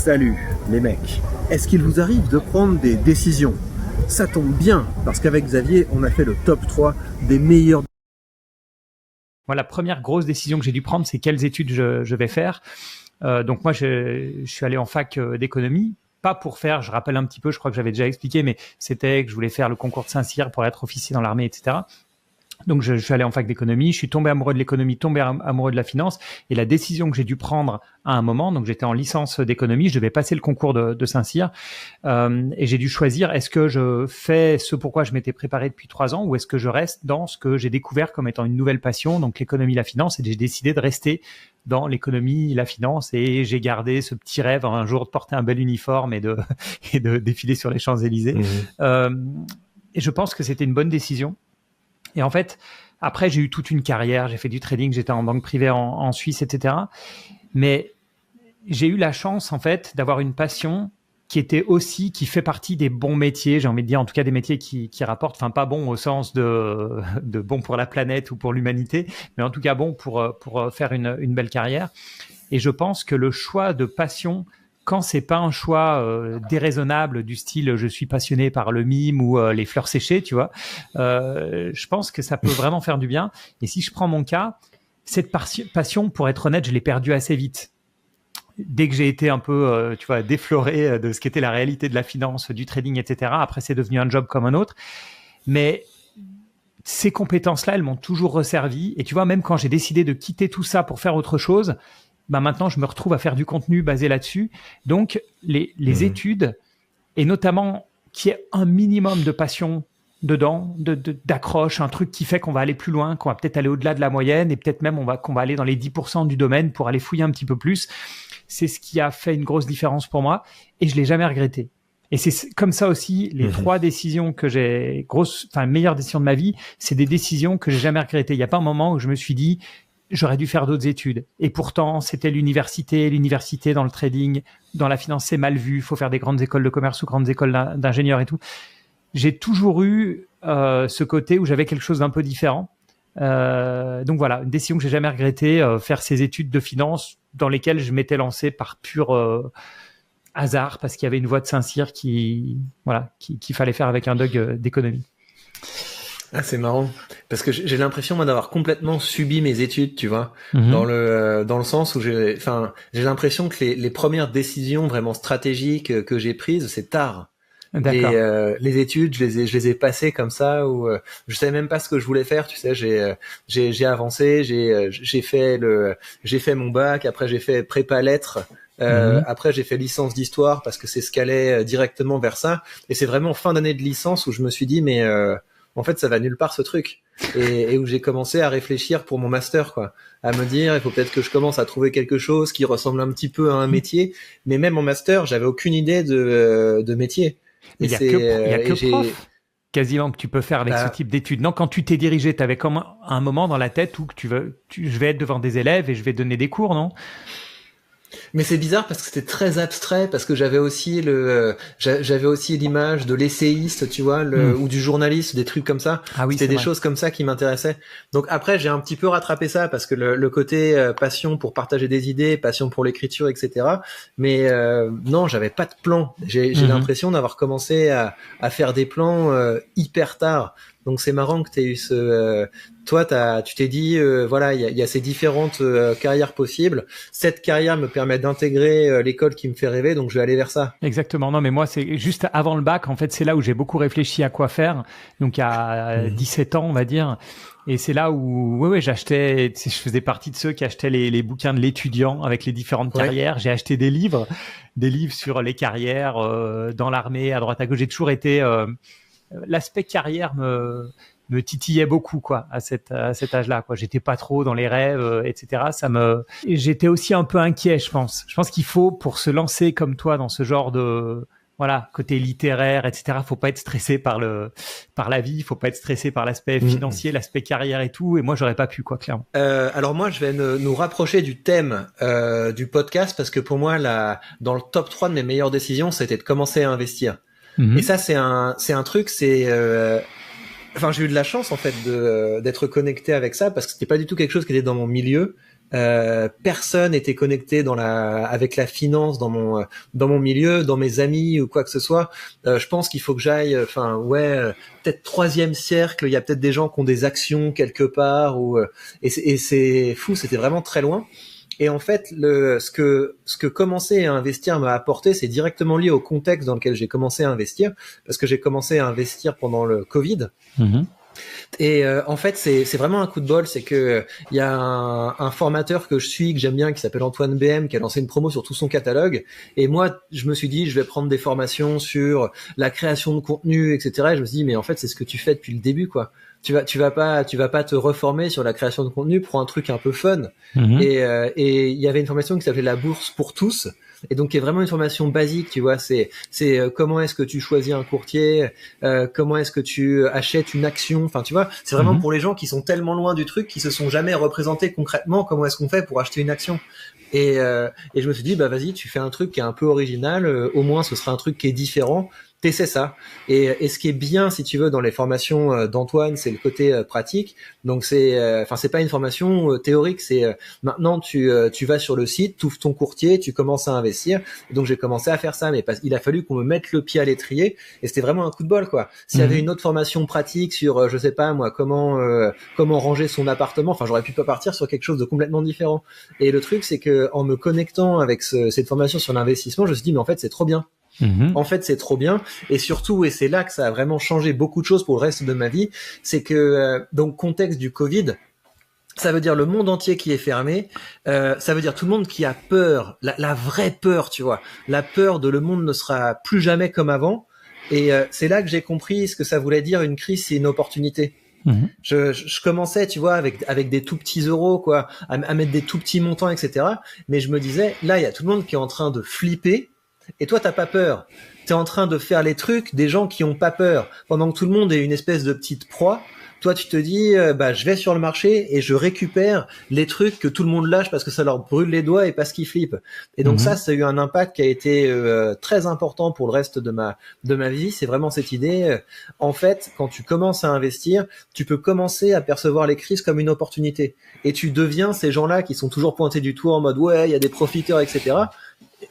Salut les mecs. Est-ce qu'il vous arrive de prendre des décisions ? Ça tombe bien, parce qu'avec Xavier, on a fait le top 3 des meilleures. Moi, la première grosse décision que j'ai dû prendre, c'est quelles études je vais faire. Donc moi, je suis allé en fac d'économie, pas pour faire, je rappelle un petit peu, je crois que j'avais déjà expliqué, mais c'était que je voulais faire le concours de Saint-Cyr pour être officier dans l'armée, etc. Donc je suis allé en fac d'économie, je suis tombé amoureux de l'économie, tombé amoureux de la finance, et la décision que j'ai dû prendre à un moment, donc j'étais en licence d'économie, je devais passer le concours de Saint-Cyr, et j'ai dû choisir, est-ce que je fais ce pourquoi je m'étais préparé depuis 3 ans, ou est-ce que je reste dans ce que j'ai découvert comme étant une nouvelle passion, donc l'économie, la finance, et j'ai décidé de rester dans l'économie, la finance, et j'ai gardé ce petit rêve un jour de porter un bel uniforme et de défiler sur les Champs-Élysées. Et je pense que c'était une bonne décision. Et en fait, après, j'ai eu toute une carrière, j'ai fait du trading, j'étais en banque privée en Suisse, etc. Mais j'ai eu la chance, en fait, d'avoir une passion qui fait partie des bons métiers, j'ai envie de dire, en tout cas des métiers qui rapportent, enfin pas bons au sens de bon pour la planète ou pour l'humanité, mais en tout cas bon pour faire une belle carrière. Et je pense que le choix de passion, quand c'est pas un choix déraisonnable du style je suis passionné par le mime ou les fleurs séchées, tu vois, je pense que ça peut vraiment faire du bien. Et si je prends mon cas, cette passion, pour être honnête, je l'ai perdue assez vite. Dès que j'ai été un peu, tu vois, défloré de ce qu'était la réalité de la finance, du trading, etc. Après, c'est devenu un job comme un autre. Mais ces compétences-là, elles m'ont toujours resservi. Et tu vois, même quand j'ai décidé de quitter tout ça pour faire autre chose, bah maintenant, je me retrouve à faire du contenu basé là-dessus. Donc, les études, et notamment qu'il y ait un minimum de passion dedans, d'accroche, un truc qui fait qu'on va aller plus loin, qu'on va peut-être aller au-delà de la moyenne, et peut-être même qu'on va aller dans les 10% du domaine pour aller fouiller un petit peu plus. C'est ce qui a fait une grosse différence pour moi, et je l'ai jamais regretté. Et c'est comme ça aussi, les 3 décisions que meilleures décisions de ma vie, c'est des décisions que j'ai jamais regrettées. Il n'y a pas un moment où je me suis dit, j'aurais dû faire d'autres études. Et pourtant, c'était l'université dans le trading, dans la finance, c'est mal vu. Il faut faire des grandes écoles de commerce ou grandes écoles d'ingénieurs et tout. J'ai toujours eu ce côté où j'avais quelque chose d'un peu différent. Donc voilà, une décision que j'ai jamais regrettée, faire ces études de finance dans lesquelles je m'étais lancé par pur hasard, parce qu'il y avait une voie de Saint-Cyr qu'il fallait faire avec un doc d'économie. Ah, c'est marrant parce que j'ai l'impression moi d'avoir complètement subi mes études, tu vois, dans le sens où j'ai l'impression que les premières décisions vraiment stratégiques que j'ai prises, c'est tard. Les études, je les ai passées comme ça où je savais même pas ce que je voulais faire, tu sais, j'ai avancé, j'ai fait mon bac, après j'ai fait prépa lettres. Après j'ai fait licence d'histoire parce que c'est ce qu'allait directement vers ça, et c'est vraiment en fin d'année de licence où je me suis dit mais en fait, ça va nulle part ce truc, et où j'ai commencé à réfléchir pour mon master, quoi, à me dire il faut peut-être que je commence à trouver quelque chose qui ressemble un petit peu à un métier, mais même en master, j'avais aucune idée de métier. Il y a que prof quasiment que tu peux faire avec ce type d'études. Non, quand tu t'es dirigé, tu avais comme un moment dans la tête où je vais être devant des élèves et je vais donner des cours, non ? Mais c'est bizarre parce que c'était très abstrait, parce que j'avais aussi l'image de l'essayiste, tu vois, ou du journaliste, des trucs comme ça. Ah oui, c'était des choses comme ça qui m'intéressaient. Donc après, j'ai un petit peu rattrapé ça parce que le côté passion pour partager des idées, passion pour l'écriture, etc. Mais non, j'avais pas de plan. J'ai l'impression d'avoir commencé à faire des plans hyper tard. Donc c'est marrant que tu aies eu toi, tu t'es dit, voilà, il y a ces différentes carrières possibles. Cette carrière me permet d'intégrer l'école qui me fait rêver, donc je vais aller vers ça. Exactement. Non, mais moi, c'est juste avant le bac. En fait, c'est là où j'ai beaucoup réfléchi à quoi faire. Donc, à 17 ans, on va dire. Et c'est là où, j'achetais, je faisais partie de ceux qui achetaient les bouquins de l'étudiant avec les différentes carrières. J'ai acheté des livres sur les carrières dans l'armée, à droite à gauche. J'ai toujours été, l'aspect carrière me titillait beaucoup, quoi, à cet âge-là, quoi. J'étais pas trop dans les rêves, etc. Et j'étais aussi un peu inquiet, je pense. Je pense qu'il faut, pour se lancer comme toi dans ce genre de, côté littéraire, etc. Faut pas être stressé par la vie, faut pas être stressé par l'aspect financier, l'aspect carrière et tout. Et moi, j'aurais pas pu, quoi, clairement. Alors moi, je vais nous rapprocher du thème du podcast, parce que pour moi, dans le top 3 de mes meilleures décisions, c'était de commencer à investir. Et ça, c'est un truc, j'ai eu de la chance en fait d'être connecté avec ça, parce que c'était pas du tout quelque chose qui était dans mon milieu, Personne était connecté avec la finance dans mon milieu, dans mes amis ou quoi que ce soit. Je pense qu'il faut que j'aille, peut-être 3e cercle. Il y a peut-être des gens qui ont des actions quelque part et c'est fou. C'était vraiment très loin. Et en fait, ce que commencer à investir m'a apporté, c'est directement lié au contexte dans lequel j'ai commencé à investir, parce que j'ai commencé à investir pendant le Covid. Mmh. Et en fait, c'est vraiment un coup de bol, c'est que il y a un formateur que je suis, que j'aime bien, qui s'appelle Antoine BM, qui a lancé une promo sur tout son catalogue. Et moi, je me suis dit, je vais prendre des formations sur la création de contenu, etc. Et je me suis dit, mais en fait, c'est ce que tu fais depuis le début, quoi. Tu vas pas te reformer sur la création de contenu, prends un truc un peu fun. Mmh. Et il y avait une formation qui s'appelait la bourse pour tous. Et donc, qui est vraiment une formation basique, tu vois, c'est comment est-ce que tu choisis un courtier, comment est-ce que tu achètes une action, enfin, tu vois, c'est vraiment pour les gens qui sont tellement loin du truc, qui se sont jamais représentés concrètement comment est-ce qu'on fait pour acheter une action. Et je me suis dit, bah vas-y, tu fais un truc qui est un peu original, au moins ce sera un truc qui est différent. T'essaies ça. Et ce qui est bien, si tu veux, dans les formations d'Antoine, c'est le côté pratique. Donc c'est pas une formation théorique, c'est maintenant tu vas sur le site, tu ouvres ton courtier, tu commences à investir. Et donc j'ai commencé à faire ça, mais il a fallu qu'on me mette le pied à l'étrier, et c'était vraiment un coup de bol, quoi. S'il y avait une autre formation pratique sur je sais pas moi comment ranger son appartement, enfin j'aurais pu pas partir sur quelque chose de complètement différent. Et le truc, c'est que en me connectant avec cette formation sur l'investissement, je me suis dit mais en fait c'est trop bien. En fait, c'est trop bien. Et surtout, et c'est là que ça a vraiment changé beaucoup de choses pour le reste de ma vie, c'est que, donc, contexte du Covid, ça veut dire le monde entier qui est fermé, ça veut dire tout le monde qui a peur, la vraie peur, tu vois, la peur de le monde ne sera plus jamais comme avant. Et c'est là que j'ai compris ce que ça voulait dire une crise, c'est une opportunité. Je commençais, tu vois, avec des tout petits euros, quoi, à mettre des tout petits montants, etc. Mais je me disais, là, il y a tout le monde qui est en train de flipper. Et toi, t'as pas peur. T'es en train de faire les trucs des gens qui ont pas peur. Pendant que tout le monde est une espèce de petite proie, toi, tu te dis, je vais sur le marché et je récupère les trucs que tout le monde lâche parce que ça leur brûle les doigts et parce qu'ils flippent. Et donc ça a eu un impact qui a été très important pour le reste de ma vie. C'est vraiment cette idée. En fait, quand tu commences à investir, tu peux commencer à percevoir les crises comme une opportunité. Et tu deviens ces gens-là qui sont toujours pointés du doigt en mode, ouais, il y a des profiteurs, etc.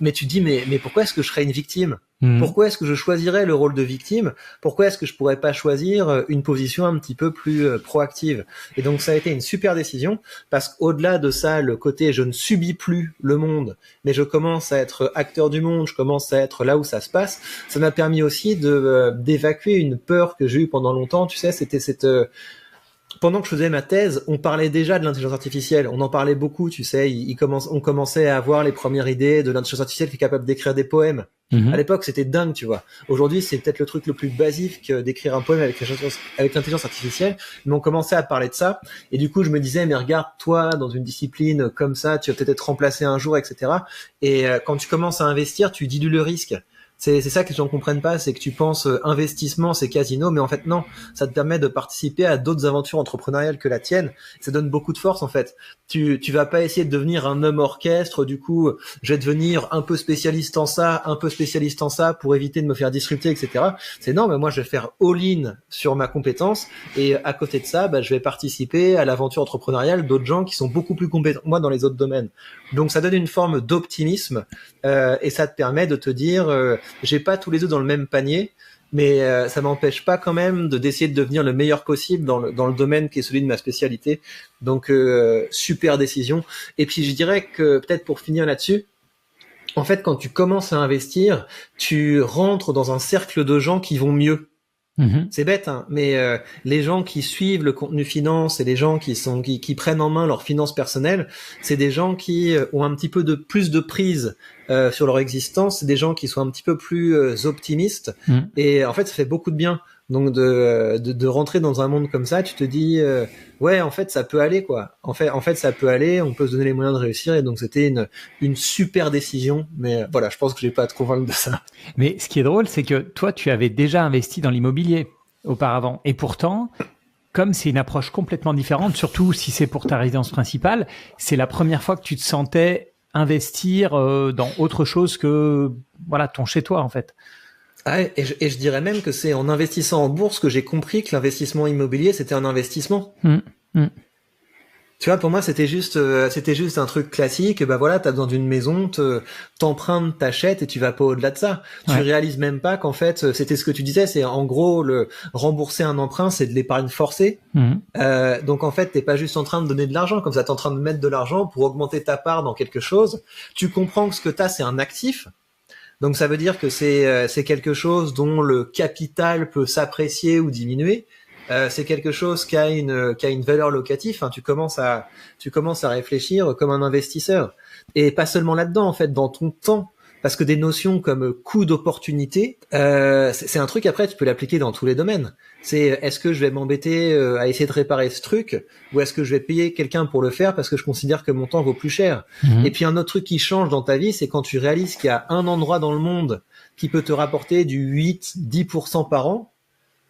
Mais tu te dis, mais pourquoi est-ce que je serais une victime ? Pourquoi est-ce que je choisirais le rôle de victime ? Pourquoi est-ce que je pourrais pas choisir une position un petit peu plus proactive ? Et donc ça a été une super décision, parce qu'au-delà de ça, le côté je ne subis plus le monde, mais je commence à être acteur du monde, je commence à être là où ça se passe, ça m'a permis aussi d'évacuer une peur que j'ai eue pendant longtemps. Tu sais, c'était pendant que je faisais ma thèse, on parlait déjà de l'intelligence artificielle. On en parlait beaucoup, tu sais. On commençait à avoir les premières idées de l'intelligence artificielle qui est capable d'écrire des poèmes. À l'époque, c'était dingue, tu vois. Aujourd'hui, c'est peut-être le truc le plus basique d'écrire un poème avec l'intelligence artificielle. Mais on commençait à parler de ça. Et du coup, je me disais, mais regarde, toi, dans une discipline comme ça, tu vas peut-être être remplacé un jour, etc. Et quand tu commences à investir, tu dilues le risque. C'est ça que les gens comprennent pas, c'est que tu penses investissement, c'est casino, mais en fait non, ça te permet de participer à d'autres aventures entrepreneuriales que la tienne. Ça donne beaucoup de force en fait. Tu vas pas essayer de devenir un homme orchestre, du coup, je vais devenir un peu spécialiste en ça, un peu spécialiste en ça pour éviter de me faire disrupter, etc. C'est non, mais moi je vais faire all-in sur ma compétence et à côté de ça, je vais participer à l'aventure entrepreneuriale d'autres gens qui sont beaucoup plus compétents que moi dans les autres domaines. Donc ça donne une forme d'optimisme et ça te permet de te dire j'ai pas tous les œufs dans le même panier, mais ça m'empêche pas quand même d'essayer de devenir le meilleur possible dans le domaine qui est celui de ma spécialité. Donc super décision. Et puis je dirais que peut-être pour finir là-dessus, en fait quand tu commences à investir, tu rentres dans un cercle de gens qui vont mieux. C'est bête, hein, mais les gens qui suivent le contenu finance et les gens qui prennent en main leurs finances personnelles, c'est des gens qui ont un petit peu de plus de prise sur leur existence, c'est des gens qui sont un petit peu plus optimistes et en fait ça fait beaucoup de bien. Donc de rentrer dans un monde comme ça, tu te dis ouais en fait ça peut aller quoi. En fait ça peut aller, on peut se donner les moyens de réussir et donc c'était une super décision. Mais voilà, je pense que j'ai pas à te convaincre de ça. Mais ce qui est drôle, c'est que toi tu avais déjà investi dans l'immobilier auparavant et pourtant comme c'est une approche complètement différente, surtout si c'est pour ta résidence principale, c'est la première fois que tu te sentais investir dans autre chose que voilà ton chez toi en fait. Ah, et je dirais même que c'est en investissant en bourse que j'ai compris que l'investissement immobilier, c'était un investissement. Tu vois, pour moi, c'était juste un truc classique. Bah voilà, t'as besoin d'une maison, t'empruntes, t'achètes et tu vas pas au-delà de ça. Tu réalises même pas qu'en fait, c'était ce que tu disais, c'est en gros le rembourser un emprunt, c'est de l'épargne forcée. Donc en fait, t'es pas juste en train de donner de l'argent, comme ça, t'es en train de mettre de l'argent pour augmenter ta part dans quelque chose. Tu comprends que ce que t'as, c'est un actif. Donc ça veut dire que c'est quelque chose dont le capital peut s'apprécier ou diminuer. C'est quelque chose qui a une valeur locative. Enfin, tu commences à réfléchir comme un investisseur, et pas seulement là-dedans, en fait, dans ton temps, parce que des notions comme coût d'opportunité, c'est un truc, après tu peux l'appliquer dans tous les domaines. C'est est-ce que je vais m'embêter à essayer de réparer ce truc, ou est-ce que je vais payer quelqu'un pour le faire parce que je considère que mon temps vaut plus cher. Et puis un autre truc qui change dans ta vie, c'est quand tu réalises qu'il y a un endroit dans le monde qui peut te rapporter du 8-10% par an.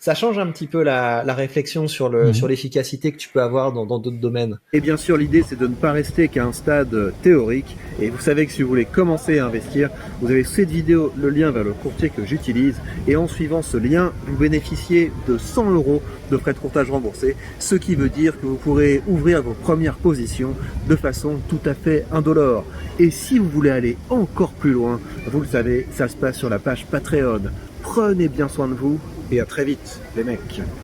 Ça change un petit peu la réflexion sur l'efficacité que tu peux avoir dans d'autres domaines. Et bien sûr, l'idée, c'est de ne pas rester qu'à un stade théorique. Et vous savez que si vous voulez commencer à investir, vous avez sous cette vidéo le lien vers le courtier que j'utilise. Et en suivant ce lien, vous bénéficiez de 100 € de frais de courtage remboursés. Ce qui veut dire que vous pourrez ouvrir vos premières positions de façon tout à fait indolore. Et si vous voulez aller encore plus loin, vous le savez, ça se passe sur la page Patreon. Prenez bien soin de vous et à très vite, les mecs.